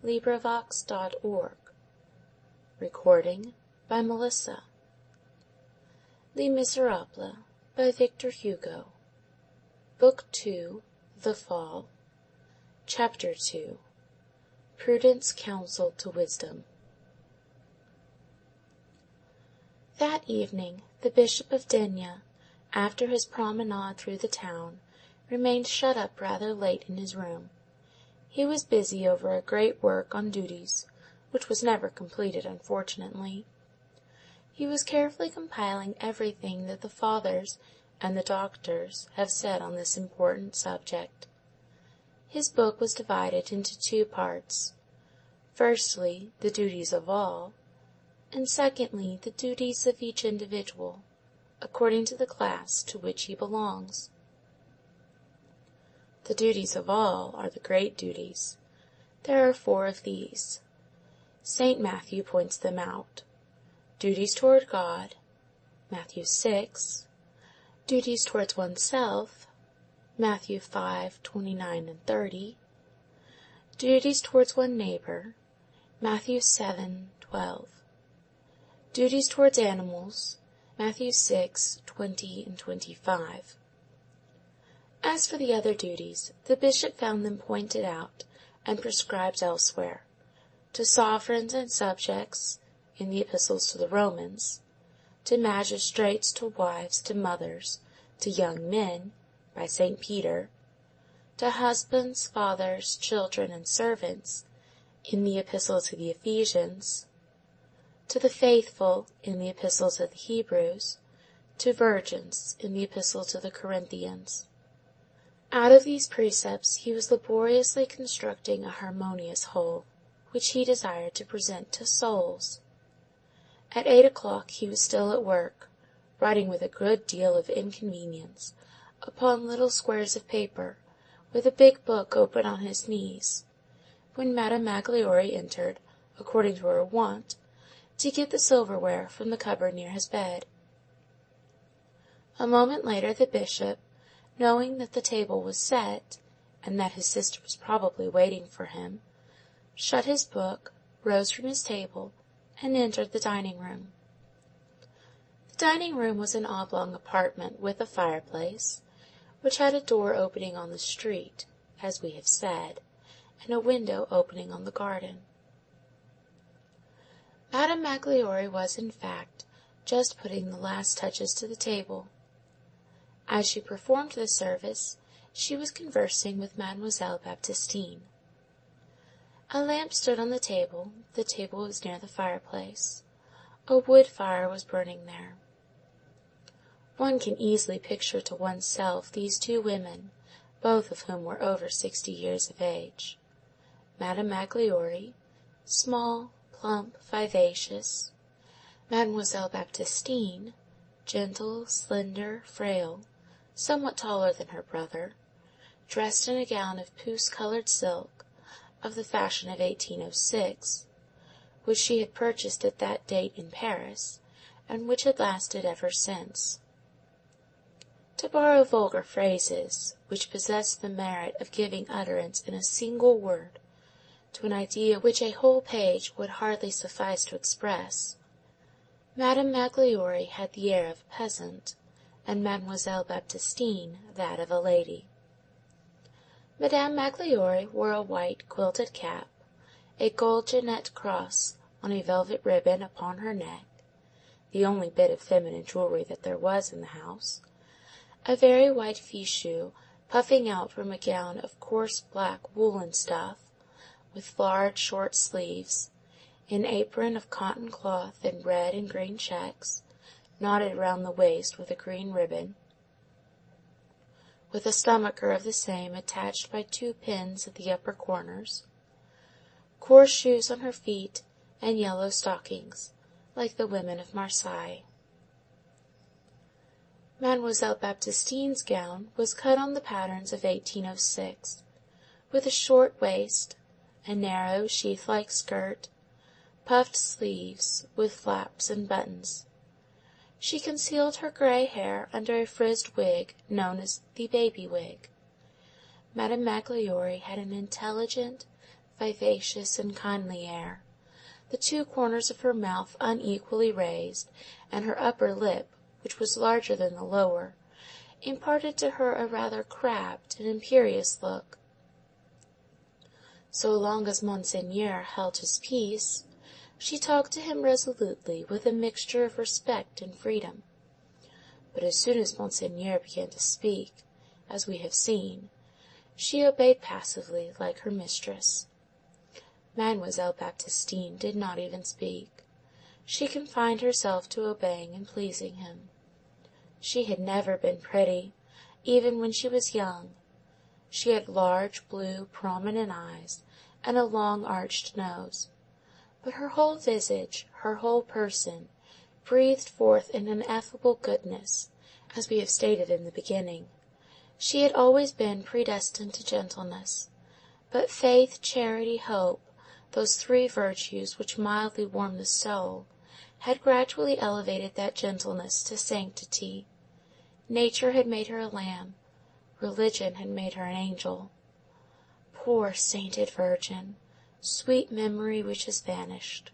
LibriVox.org. Recording by Melissa. Les Misérables by Victor Hugo. Book 2, The Fall. Chapter 2, Prudence Counsel to Wisdom. That evening the Bishop of D——, after his promenade through the town, remained shut up rather late in his room. He was busy over a great work on duties, which was never completed, unfortunately. He was carefully compiling everything that the fathers and the doctors have said on this important subject. His book was divided into two parts: firstly, the duties of all, and secondly, the duties of each individual, according to the class to which he belongs. The duties of all are the great duties. There are 4 of these. St. Matthew points them out: duties toward God, Matthew 6; duties towards oneself, Matthew 5:29 and 30; duties towards one neighbor, Matthew 7:12; duties towards animals, Matthew 6:20 and 25. As for the other duties, the bishop found them pointed out and prescribed elsewhere: to sovereigns and subjects, in the epistles to the Romans; to magistrates, to wives, to mothers, to young men, by St. Peter; to husbands, fathers, children, and servants, in the epistle to the Ephesians; to the faithful, in the epistle to the Hebrews; to virgins, in the epistle to the Corinthians. Out of these precepts he was laboriously constructing a harmonious whole, which he desired to present to souls. At 8 o'clock he was still at work, writing with a good deal of inconvenience, upon little squares of paper, with a big book open on his knees, when Madame Magloire entered, according to her wont, to get the silverware from the cupboard near his bed. A moment later the bishop, knowing that the table was set, and that his sister was probably waiting for him, shut his book, rose from his table, and entered the dining-room. The dining-room was an oblong apartment with a fireplace, which had a door opening on the street, as we have said, and a window opening on the garden. Madame Magloire was, in fact, just putting the last touches to the table. As she performed the service, she was conversing with Mademoiselle Baptistine. A lamp stood on the table was near the fireplace. A wood fire was burning there. One can easily picture to oneself these 2 women, both of whom were over 60 years of age: Madame Magloire, small, plump, vivacious; Mademoiselle Baptistine, gentle, slender, frail, somewhat taller than her brother, dressed in a gown of puce-colored silk, of the fashion of 1806, which she had purchased at that date in Paris, and which had lasted ever since. To borrow vulgar phrases, which possess the merit of giving utterance in a single word to an idea which a whole page would hardly suffice to express, Madame Magloire had the air of a peasant, and Mademoiselle Baptistine that of a lady. Madame Magloire wore a white quilted cap, a gold Jeannette cross on a velvet ribbon upon her neck, the only bit of feminine jewelry that there was in the house, a very white fichu puffing out from a gown of coarse black woolen stuff, with large short sleeves, an apron of cotton cloth in red and green checks, knotted round the waist with a green ribbon, with a stomacher of the same attached by 2 pins at the upper corners, coarse shoes on her feet, and yellow stockings, like the women of Marseilles. Mademoiselle Baptistine's gown was cut on the patterns of 1806, with a short waist, a narrow sheath-like skirt, puffed sleeves, with flaps and buttons. She concealed her gray hair under a frizzed wig known as the baby wig. Madame Magloire had an intelligent, vivacious, and kindly air, the two corners of her mouth unequally raised, and her upper lip, which was larger than the lower, imparted to her a rather crabbed and imperious look. So long as Monseigneur held his peace, she talked to him resolutely with a mixture of respect and freedom. But as soon as Monseigneur began to speak, as we have seen, she obeyed passively like her mistress. Mademoiselle Baptistine did not even speak. She confined herself to obeying and pleasing him. She had never been pretty, even when she was young. She had large, blue, prominent eyes, and a long arched nose. But her whole visage, her whole person, breathed forth an ineffable goodness, as we have stated in the beginning. She had always been predestined to gentleness, but faith, charity, hope, those three virtues which mildly warm the soul, had gradually elevated that gentleness to sanctity. Nature had made her a lamb, religion had made her an angel. Poor sainted virgin, sweet memory which has vanished.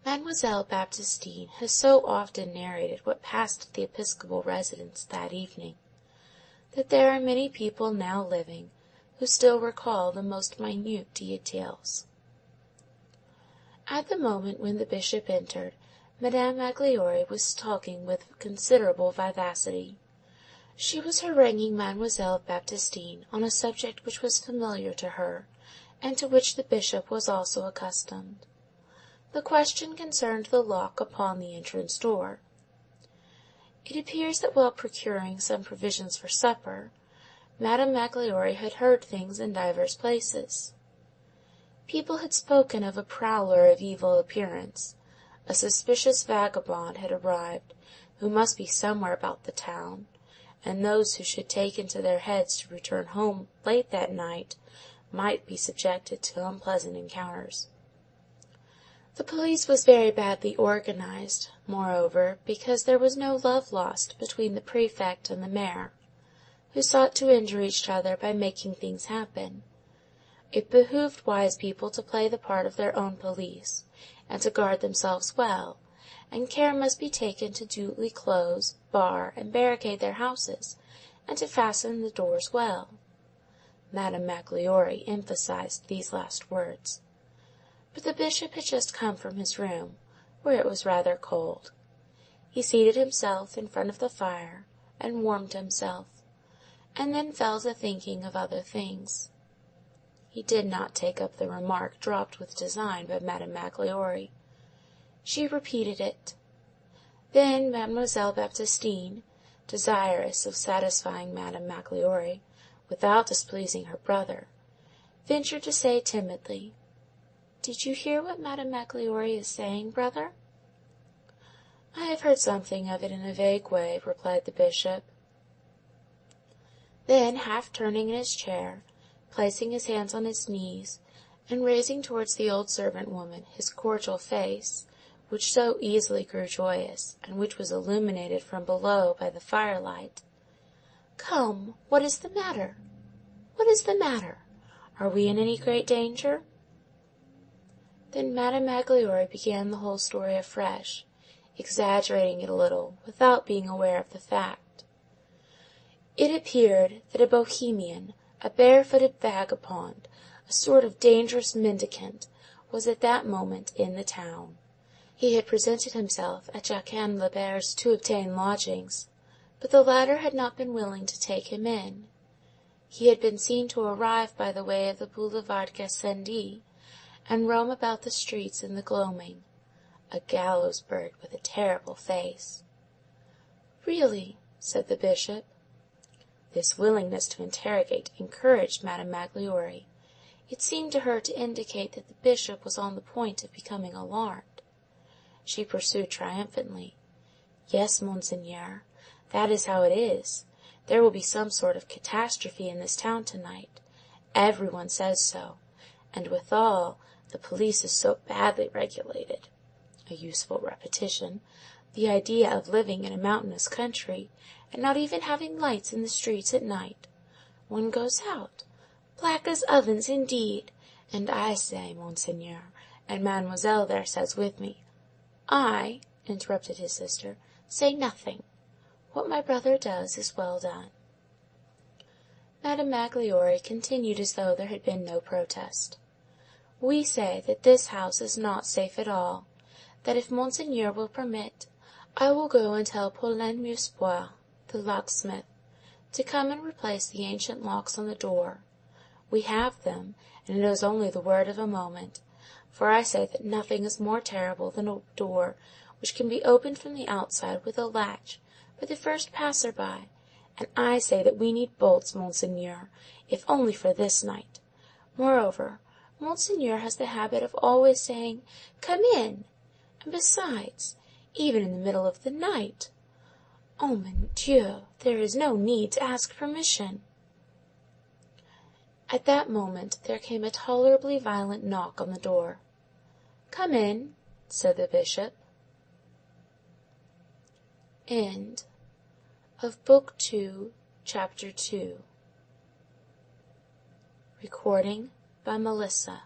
Mademoiselle Baptistine has so often narrated what passed at the episcopal residence that evening, that there are many people now living who still recall the most minute details. At the moment when the bishop entered, Madame Magloire was talking with considerable vivacity. She was haranguing Mademoiselle Baptistine on a subject which was familiar to her, and to which the bishop was also accustomed. The question concerned the lock upon the entrance door. It appears that while procuring some provisions for supper, Madame Magloire had heard things in divers places. People had spoken of a prowler of evil appearance. A suspicious vagabond had arrived, who must be somewhere about the town, and those who should take into their heads to return home late that night might be subjected to unpleasant encounters. The police was very badly organized, moreover, because there was no love lost between the prefect and the mayor, who sought to injure each other by making things happen. It behooved wise people to play the part of their own police, and to guard themselves well, and care must be taken to duly close, bar, and barricade their houses, and to fasten the doors well. Madame Magloire emphasized these last words. But the bishop had just come from his room, where it was rather cold. He seated himself in front of the fire, and warmed himself, and then fell to thinking of other things. He did not take up the remark dropped with design by Madame Magloire. She repeated it. Then Mademoiselle Baptistine, desirous of satisfying Madame Magloire, without displeasing her brother, ventured to say timidly, "Did you hear what Madame Magloire is saying, brother?" "I have heard something of it in a vague way," replied the bishop. Then, half turning in his chair, placing his hands on his knees, and raising towards the old servant woman his cordial face, which so easily grew joyous, and which was illuminated from below by the firelight, "Come, what is the matter? What is the matter? Are we in any great danger?" Then Madame Magloire began the whole story afresh, exaggerating it a little, without being aware of the fact. It appeared that a Bohemian, a barefooted vagabond, a sort of dangerous mendicant, was at that moment in the town. He had presented himself at Jacquin Laber's to obtain lodgings, but the latter had not been willing to take him in. He had been seen to arrive by the way of the Boulevard Gassendi, and roam about the streets in the gloaming, a gallows bird with a terrible face. "Really," said the bishop. This willingness to interrogate encouraged Madame Magloire. It seemed to her to indicate that the bishop was on the point of becoming alarmed. She pursued triumphantly, "Yes, monseigneur, that is how it is. There will be some sort of catastrophe in this town to-night. Every one says so, and withal, the police is so badly regulated. A useful repetition. The idea of living in a mountainous country, and not even having lights in the streets at night. One goes out, Black as ovens, indeed! And I say, Monseigneur, and Mademoiselle there says with me—" "I," interrupted his sister, "say nothing. What my brother does is well done." Madame Magloire continued as though there had been no protest. "We say that this house is not safe at all; that if Monseigneur will permit, I will go and tell Paulin Mouspoi, the locksmith, to come and replace the ancient locks on the door. We have them, and it is only the word of a moment; for I say that nothing is more terrible than a door which can be opened from the outside with a latch by the first passer-by, and I say that we need bolts, Monseigneur, if only for this night. Moreover, Monseigneur has the habit of always saying, 'Come in,' and besides, even in the middle of the night. Oh, mon Dieu! There is no need to ask permission." At that moment there came a tolerably violent knock on the door. "Come in," said the bishop. End of Book 2, Chapter 2. Recording by Melissa.